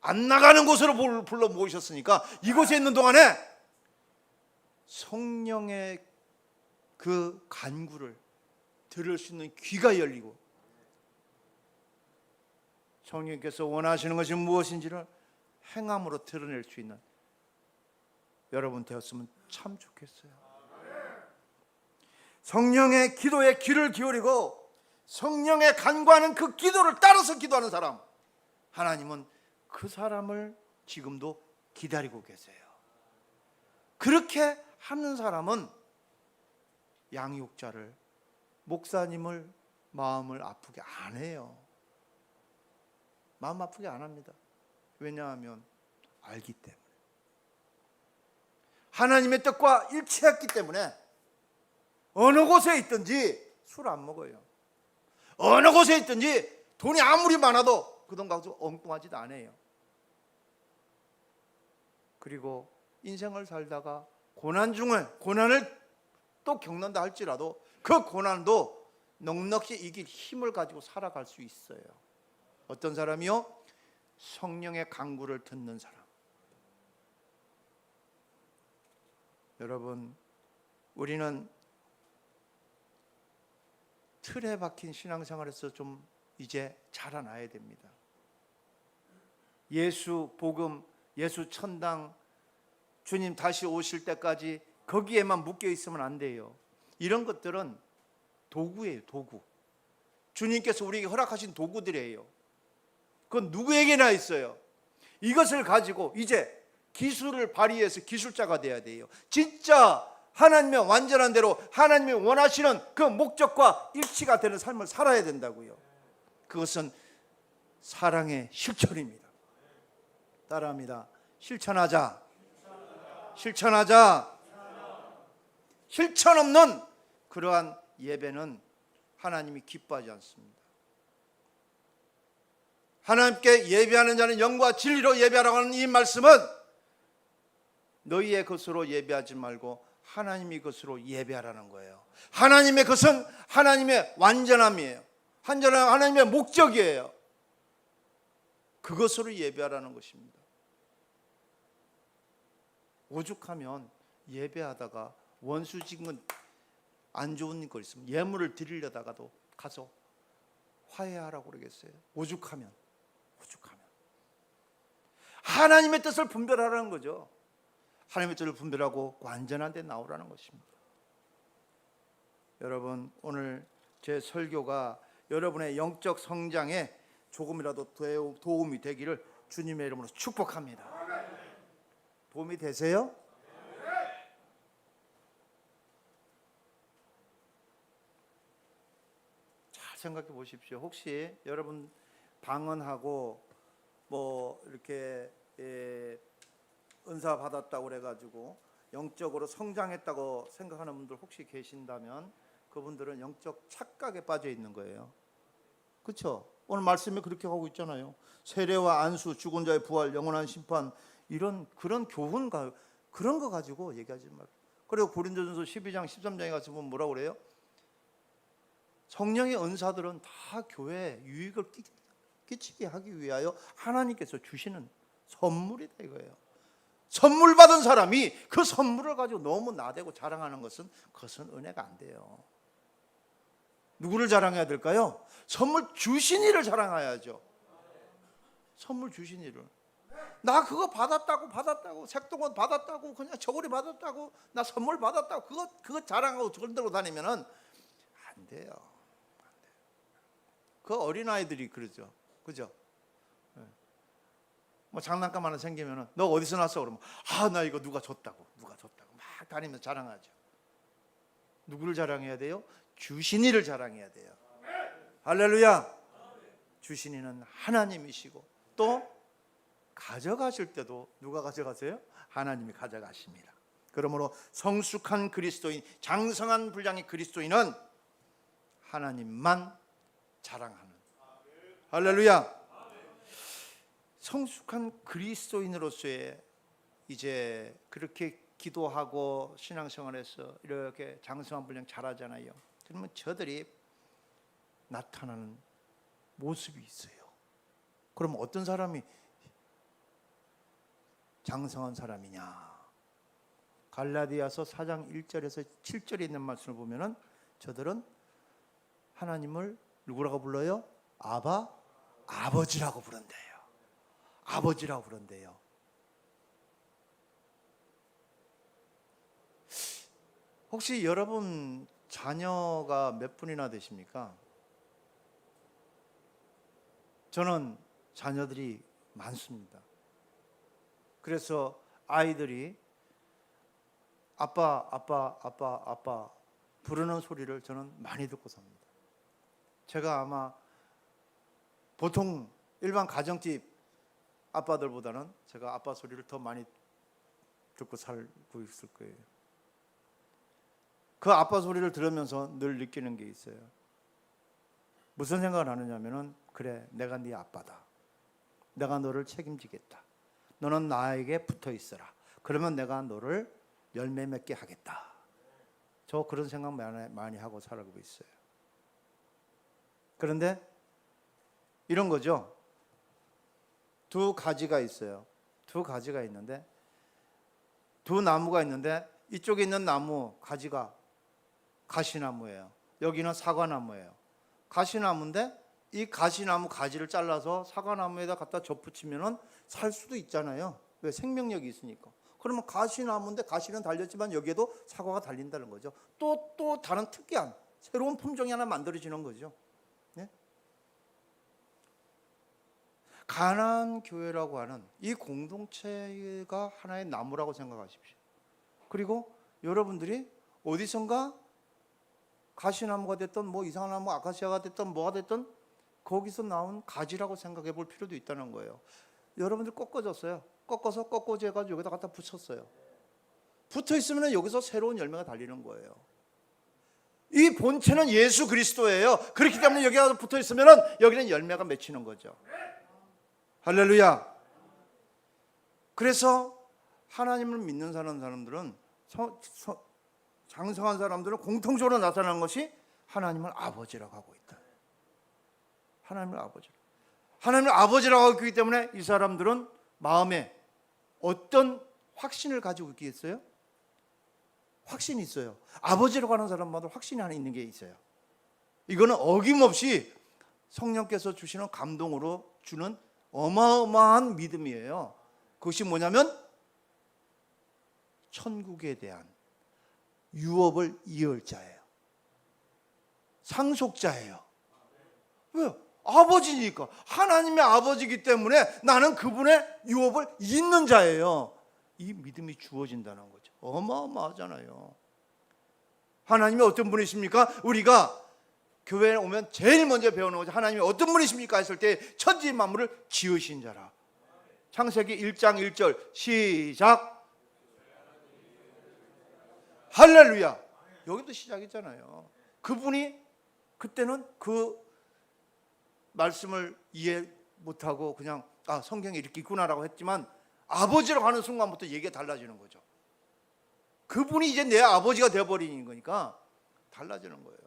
안 나가는 곳으로 불러 모으셨으니까 이곳에 있는 동안에 성령의 그 간구를 들을 수 있는 귀가 열리고 성령께서 원하시는 것이 무엇인지를 행함으로 드러낼 수 있는 여러분 되었으면 참 좋겠어요. 성령의 기도에 귀를 기울이고 성령의 간구하는 그 기도를 따라서 기도하는 사람, 하나님은 그 사람을 지금도 기다리고 계세요. 그렇게 하는 사람은 양육자를, 목사님을 마음을 아프게 안 해요. 마음 아프게 안 합니다. 왜냐하면 알기 때문에, 하나님의 뜻과 일치했기 때문에 어느 곳에 있든지 술 안 먹어요. 어느 곳에 있든지 돈이 아무리 많아도 그 돈 가지고 엉뚱하지도 않아요. 그리고 인생을 살다가 고난 중에 고난을 또 겪는다 할지라도 그 고난도 넉넉히 이길 힘을 가지고 살아갈 수 있어요. 어떤 사람이요? 성령의 간구를 듣는 사람. 여러분, 우리는 틀에 박힌 신앙생활에서 좀 이제 자라나야 됩니다. 예수 복음, 예수 천당, 주님 다시 오실 때까지 거기에만 묶여 있으면 안 돼요. 이런 것들은 도구예요, 도구. 주님께서 우리에게 허락하신 도구들이에요. 그건 누구에게나 있어요. 이것을 가지고 이제 기술을 발휘해서 기술자가 돼야 돼요. 진짜 하나님의 완전한 대로 하나님이 원하시는 그 목적과 일치가 되는 삶을 살아야 된다고요. 그것은 사랑의 실천입니다. 따라합니다. 실천하자. 실천하자. 실천 없는 그러한 예배는 하나님이 기뻐하지 않습니다. 하나님께 예배하는 자는 영과 진리로 예배하라고 하는 이 말씀은 너희의 것으로 예배하지 말고 하나님의 것으로 예배하라는 거예요. 하나님의 것은 하나님의 완전함이에요. 하나님의 목적이에요. 그것으로 예배하라는 것입니다. 오죽하면 예배하다가 원수 지은 안 좋은 거 있으면 예물을 드리려다가도 가서 화해하라고 그러겠어요. 오죽하면 하나님의 뜻을 분별하라는 거죠. 하나님의 뜻을 분별하고 완전한 데 나오라는 것입니다. 여러분, 오늘 제 설교가 여러분의 영적 성장에 조금이라도 도움이 되기를 주님의 이름으로 축복합니다. 도움이 되세요? 잘 생각해 보십시오. 혹시 여러분 방언하고 뭐 이렇게 은사 받았다고 그래가지고 영적으로 성장했다고 생각하는 분들 혹시 계신다면 그분들은 영적 착각에 빠져 있는 거예요. 그렇죠? 오늘 말씀이 그렇게 하고 있잖아요. 세례와 안수, 죽은 자의 부활, 영원한 심판, 그런 교훈, 그런 거 가지고 얘기하지 말고. 그리고 고린도전서 12장 13장에 가서 보면 뭐라고 그래요? 성령의 은사들은 다 교회에 유익을 끼치게 하기 위하여 하나님께서 주시는 선물이다 이거예요. 선물 받은 사람이 그 선물을 가지고 너무 나대고 자랑하는 것은 그것은 은혜가 안 돼요. 누구를 자랑해야 될까요? 선물 주신 이를 자랑해야죠. 선물 주신 이를. 나 그거 받았다고 색동원 받았다고 그냥 저고리 받았다고 나 선물 받았다고 그거 자랑하고 들고 다니면은 안 돼요. 그 어린아이들이 그러죠. 그죠? 뭐 장난감 하나 생기면은 너 어디서 났어? 그러면 나 이거 누가 줬다고 막 다니면서 자랑하죠. 누구를 자랑해야 돼요? 주신 이를 자랑해야 돼요. 할렐루야. 주신 이는 하나님이시고 또 가져가실 때도 누가 가져가세요? 하나님이 가져가십니다. 그러므로 성숙한 그리스도인, 장성한 분량의 그리스도인은 하나님만 자랑하는. 할렐루야. 성숙한 그리스도인으로서의 이제 그렇게 기도하고 신앙생활에서 이렇게 장성한 분량 잘하잖아요. 그러면 저들이 나타나는 모습이 있어요. 그럼 어떤 사람이 장성한 사람이냐? 갈라디아서 4장 1절에서 7절에 있는 말씀을 보면은 저들은 하나님을 누구라고 불러요? 아버지라고 부른대요. 아버지라고 부른대요. 혹시 여러분 자녀가 몇 분이나 되십니까? 저는 자녀들이 많습니다. 그래서 아이들이 아빠 부르는 소리를 저는 많이 듣고 삽니다. 제가 아마 보통 일반 가정집 아빠들보다는 제가 아빠 소리를 더 많이 듣고 살고 있을 거예요. 그 아빠 소리를 들으면서 늘 느끼는 게 있어요. 무슨 생각을 하느냐면은, 그래, 내가 네 아빠다. 내가 너를 책임지겠다. 너는 나에게 붙어 있어라. 그러면 내가 너를 열매 맺게 하겠다. 저 그런 생각 많이 하고 살아가고 있어요. 그런데 이런 거죠. 두 가지가 있어요. 두 가지가 있는데, 두 나무가 있는데 이쪽에 있는 나무 가지가 가시나무예요. 여기는 사과나무예요. 가시나무인데 이 가시나무 가지를 잘라서 사과나무에다 갖다 접붙이면은 살 수도 있잖아요. 왜? 생명력이 있으니까. 그러면 가시나무인데 가시는 달렸지만 여기에도 사과가 달린다는 거죠. 또 다른 특이한 새로운 품종이 하나 만들어지는 거죠. 네? 가나안 교회라고 하는 이 공동체가 하나의 나무라고 생각하십시오. 그리고 여러분들이 어디선가 가시나무가 됐든 뭐 이상한 나무 아카시아가 됐든 뭐가 됐든 거기서 나온 가지라고 생각해 볼 필요도 있다는 거예요. 여러분들 꺾어졌어요. 꺾어서 꺾어져가지고 여기다 갖다 붙였어요. 붙어 있으면 여기서 새로운 열매가 달리는 거예요. 이 본체는 예수 그리스도예요. 그렇기 때문에 여기 가서 붙어 있으면 여기는 열매가 맺히는 거죠. 할렐루야. 그래서 하나님을 믿는 사람들은 장성한 사람들은 공통적으로 나타나는 것이 하나님을 아버지라고 하고 있다. 하나님을 아버지라고 하고 있기 때문에 이 사람들은 마음에 어떤 확신을 가지고 있겠어요? 확신이 있어요. 아버지라고 하는 사람마다 확신이 하나 있는 게 있어요. 이거는 어김없이 성령께서 주시는 감동으로 주는 어마어마한 믿음이에요. 그것이 뭐냐면 천국에 대한 유업을 이을 자예요. 상속자예요. 왜요? 아버지니까. 하나님의 아버지이기 때문에 나는 그분의 유업을 잇는 자예요. 이 믿음이 주어진다는 거죠. 어마어마하잖아요. 하나님이 어떤 분이십니까? 우리가 교회에 오면 제일 먼저 배우는 거죠. 하나님이 어떤 분이십니까? 했을 때 천지 만물을 지으신 자라. 창세기 1장 1절 시작. 할렐루야. 여기도 시작했잖아요. 그분이 그때는 그 말씀을 이해 못하고 그냥 성경에 이렇게 있구나라고 했지만 아버지라고 하는 순간부터 얘기가 달라지는 거죠. 그분이 이제 내 아버지가 되어버리는 거니까 달라지는 거예요.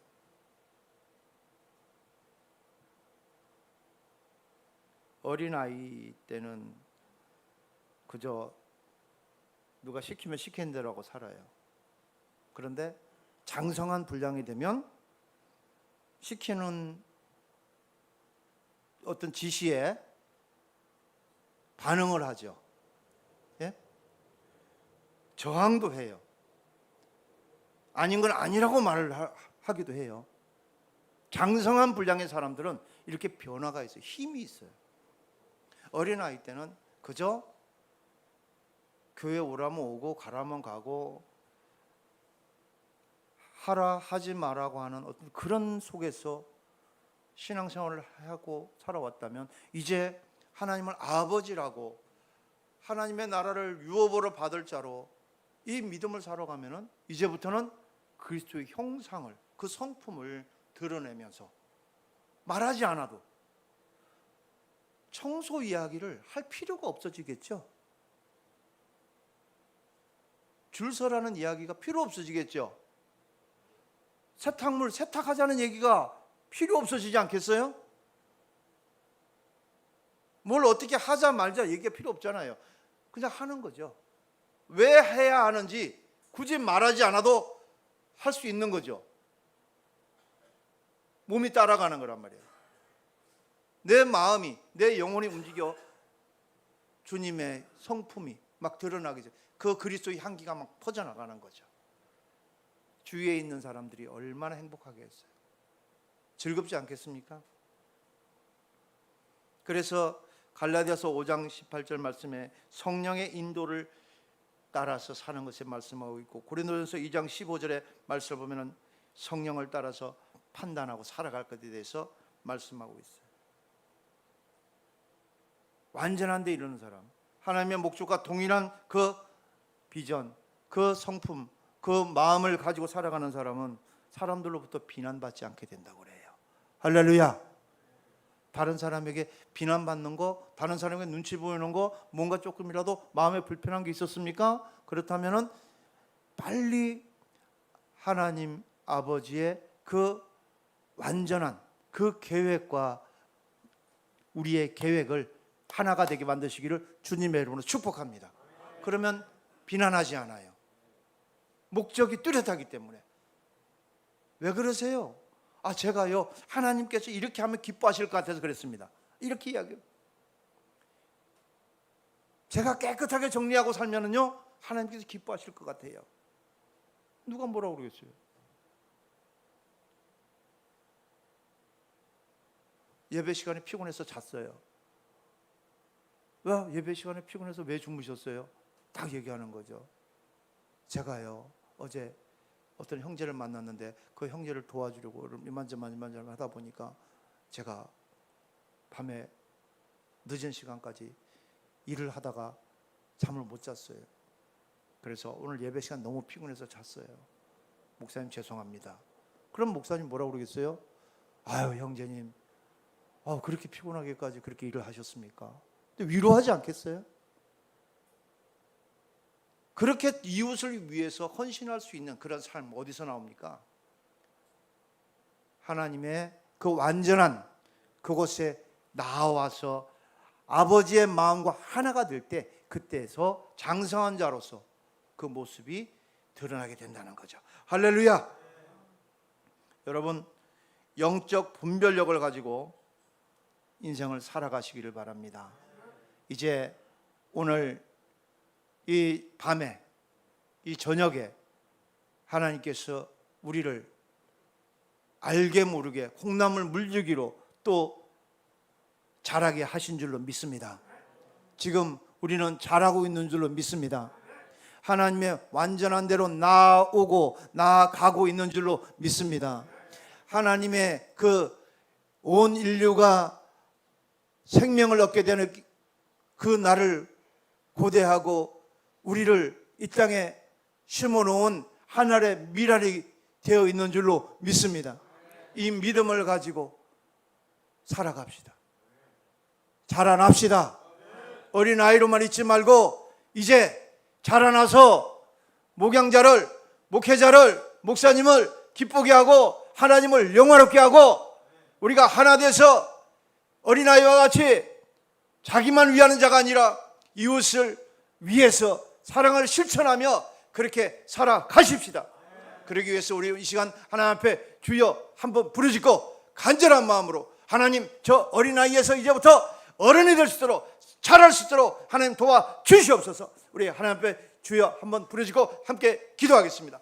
어린아이 때는 그저 누가 시키면 시키는 대로 하고 살아요. 그런데 장성한 분량이 되면 시키는 어떤 지시에 반응을 하죠. 예? 저항도 해요. 아닌 건 아니라고 말을 하기도 해요. 장성한 분량의 사람들은 이렇게 변화가 있어요. 힘이 있어요. 어린아이 때는 그저 교회 오라면 오고 가라면 가고 하라 하지 마라고 하는 어떤 그런 속에서 신앙생활을 하고 살아왔다면 이제 하나님을 아버지라고 하나님의 나라를 유업으로 받을 자로 이 믿음을 살아가면은 이제부터는 그리스도의 형상을 그 성품을 드러내면서 말하지 않아도 청소 이야기를 할 필요가 없어지겠죠. 줄 서라는 이야기가 필요 없어지겠죠. 세탁물 세탁하자는 얘기가 필요 없어지지 않겠어요? 뭘 어떻게 하자 말자 얘기가 필요 없잖아요. 그냥 하는 거죠. 왜 해야 하는지 굳이 말하지 않아도 할 수 있는 거죠. 몸이 따라가는 거란 말이에요. 내 마음이, 내 영혼이 움직여 주님의 성품이 막 드러나게 돼요. 그 그리스도의 향기가 막 퍼져나가는 거죠. 주위에 있는 사람들이 얼마나 행복하겠어요. 즐겁지 않겠습니까? 그래서 갈라디아서 5장 18절 말씀에 성령의 인도를 따라서 사는 것에 말씀하고 있고, 고린도전서 2장 15절에 말씀을 보면은 성령을 따라서 판단하고 살아갈 것에 대해서 말씀하고 있어요. 완전한 데 이르는 사람, 하나님의 목적과 동일한 그 비전, 그 성품, 그 마음을 가지고 살아가는 사람은 사람들로부터 비난받지 않게 된다고 그래요. 할렐루야. 다른 사람에게 비난받는 거, 다른 사람에게 눈치 보이는 거, 뭔가 조금이라도 마음에 불편한 게 있었습니까? 그렇다면은 빨리 하나님 아버지의 그 완전한 그 계획과 우리의 계획을 하나가 되게 만드시기를 주님의 이름으로 축복합니다. 그러면 비난하지 않아요. 목적이 뚜렷하기 때문에. 왜 그러세요? 제가요, 하나님께서 이렇게 하면 기뻐하실 것 같아서 그랬습니다. 이렇게 이야기해요. 제가 깨끗하게 정리하고 살면은요, 하나님께서 기뻐하실 것 같아요. 누가 뭐라고 그러겠어요? 예배 시간에 피곤해서 잤어요. 왜 예배 시간에 피곤해서 왜 주무셨어요? 딱 얘기하는 거죠. 제가요, 어제 어떤 형제를 만났는데 그 형제를 도와주려고 이만저만 하다 보니까 제가 밤에 늦은 시간까지 일을 하다가 잠을 못 잤어요. 그래서 오늘 예배 시간 너무 피곤해서 잤어요. 목사님 죄송합니다. 그럼 목사님 뭐라고 그러겠어요? 아유 형제님, 그렇게 피곤하게까지 그렇게 일을 하셨습니까? 근데 위로하지 않겠어요? 그렇게 이웃을 위해서 헌신할 수 있는 그런 삶 어디서 나옵니까? 하나님의 그 완전한 그곳에 나와서 아버지의 마음과 하나가 될 때, 그때에서 장성한 자로서 그 모습이 드러나게 된다는 거죠. 할렐루야. 여러분, 영적 분별력을 가지고 인생을 살아가시기를 바랍니다. 이제 오늘 이 밤에, 이 저녁에 하나님께서 우리를 알게 모르게 콩나물 물주기로 또 자라게 하신 줄로 믿습니다. 지금 우리는 자라고 있는 줄로 믿습니다. 하나님의 완전한 대로 나아오고 나아가고 있는 줄로 믿습니다. 하나님의 그 온 인류가 생명을 얻게 되는 그 날을 고대하고 우리를 이 땅에 심어놓은 하늘의 미랄이 되어 있는 줄로 믿습니다. 이 믿음을 가지고 살아갑시다. 자라납시다. 어린아이로만 있지 말고 이제 자라나서 목양자를, 목회자를, 목사님을 기쁘게 하고 하나님을 영화롭게 하고 우리가 하나 돼서 어린아이와 같이 자기만 위하는 자가 아니라 이웃을 위해서 사랑을 실천하며 그렇게 살아가십시다. 그러기 위해서 우리 이 시간 하나님 앞에 주여 한번 부르짖고 간절한 마음으로 하나님, 저 어린아이에서 이제부터 어른이 될 수 있도록, 자랄 수 있도록 하나님 도와주시옵소서. 우리 하나님 앞에 주여 한번 부르짖고 함께 기도하겠습니다.